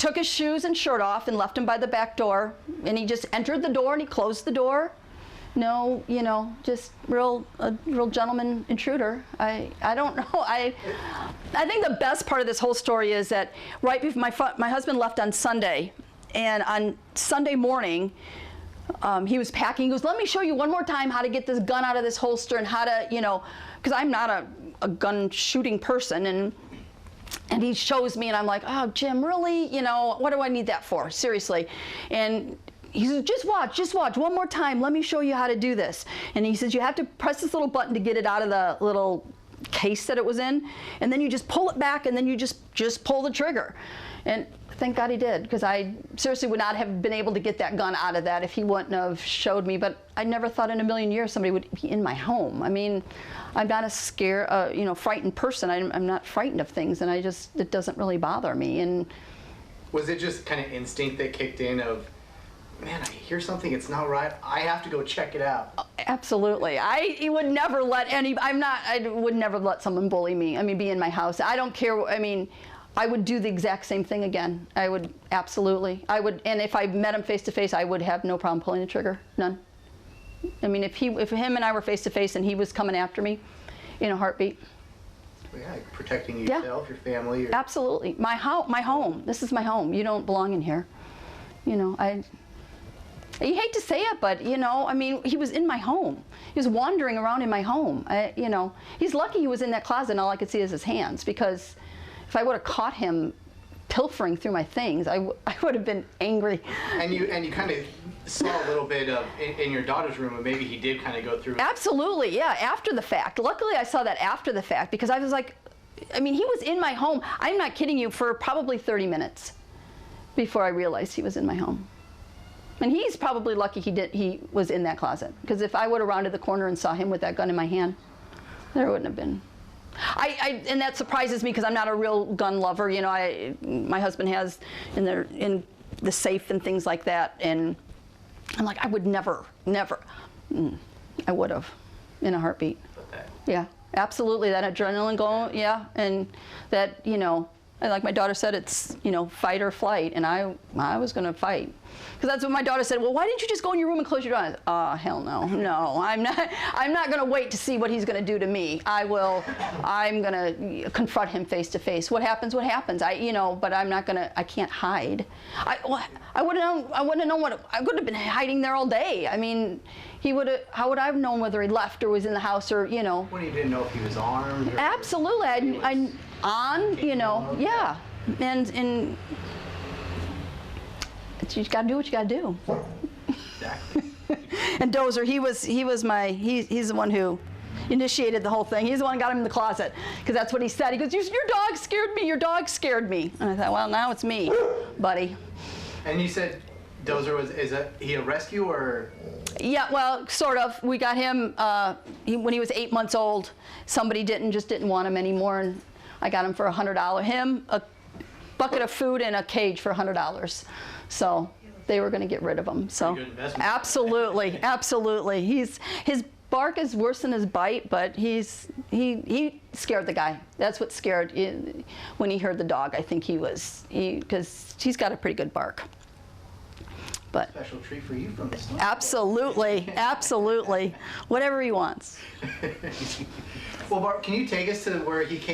took his shoes and shirt off and left him by the back door, and he just entered the door and he closed the door. No, you know, just a real gentleman intruder. I don't know. I think the best part of this whole story is that right before my husband left on Sunday, and on Sunday morning, he was packing. He goes, "Let me show you one more time how to get this gun out of this holster and how to, you know," because I'm not a gun shooting person, and he shows me, and I'm like, "Oh, Jim, really? You know, what do I need that for? Seriously?" And he says, just watch, one more time. Let me show you how to do this. And he says, you have to press this little button to get it out of the little case that it was in, and then you just pull it back, and then you just pull the trigger. And thank God he did, because I seriously would not have been able to get that gun out of that if he wouldn't have showed me. But I never thought in a million years somebody would be in my home. I mean, I'm not a frightened person. I'm not frightened of things, and it doesn't really bother me. And was it just kind of instinct that kicked in of, man, I hear something, it's not right, I have to go check it out? Absolutely. I would never let I would never let someone bully me. I mean, be in my house. I don't care. I mean, I would do the exact same thing again. I would, absolutely. I would, and if I met him face to face, I would have no problem pulling the trigger. None. I mean, if him and I were face to face and he was coming after me in a heartbeat. Well, yeah, protecting yourself, your family. Absolutely. My home. This is my home. You don't belong in here. You know, you hate to say it, but, you know, I mean, he was in my home. He was wandering around in my home. You know, he's lucky he was in that closet and all I could see is his hands, because if I would have caught him pilfering through my things, I would have been angry. And you kind of saw a little bit of, in your daughter's room, and maybe he did kind of go through. Absolutely, yeah, after the fact. Luckily, I saw that after the fact, because I was like, I mean, he was in my home. I'm not kidding you, for probably 30 minutes before I realized he was in my home. And he's probably lucky he was in that closet, because if I would have rounded the corner and saw him with that gun in my hand, there wouldn't have been. And that surprises me, because I'm not a real gun lover. You know, my husband has in the safe and things like that, and I'm like, I would never. I would have, in a heartbeat. Okay. Yeah, absolutely. That adrenaline going, yeah, and that, you know. And like my daughter said, it's, you know, fight or flight, and I was going to fight. Because that's what my daughter said, well, why didn't you just go in your room and close your door? I said, oh, hell no, no, I'm not going to wait to see what he's going to do to me. I'm going to confront him face to face. What happens, what happens. You know, but I'm not going to, I can't hide. I wouldn't have known what, I would have been hiding there all day. I mean, how would I have known whether he left or was in the house, or, you know. When you didn't know if he was armed? Or absolutely, you know, yeah, and you just gotta do what you gotta do. Exactly. And Dozer, he's the one who initiated the whole thing. He's the one who got him in the closet, because that's what he said. He goes, your dog scared me, your dog scared me. And I thought, well, now it's me, buddy. And you said Dozer is he a rescue, or? Yeah, well, sort of. We got him when he was 8 months old. Somebody just didn't want him anymore, and I got him for $100. Him, a bucket of food, and a cage for $100. So they were going to get rid of him. So absolutely, absolutely. His bark is worse than his bite, but he scared the guy. That's what scared when he heard the dog. I think because he's got a pretty good bark. But special treat for you from the store. Absolutely, absolutely. Whatever he wants. Well, Barb, can you take us to where he came?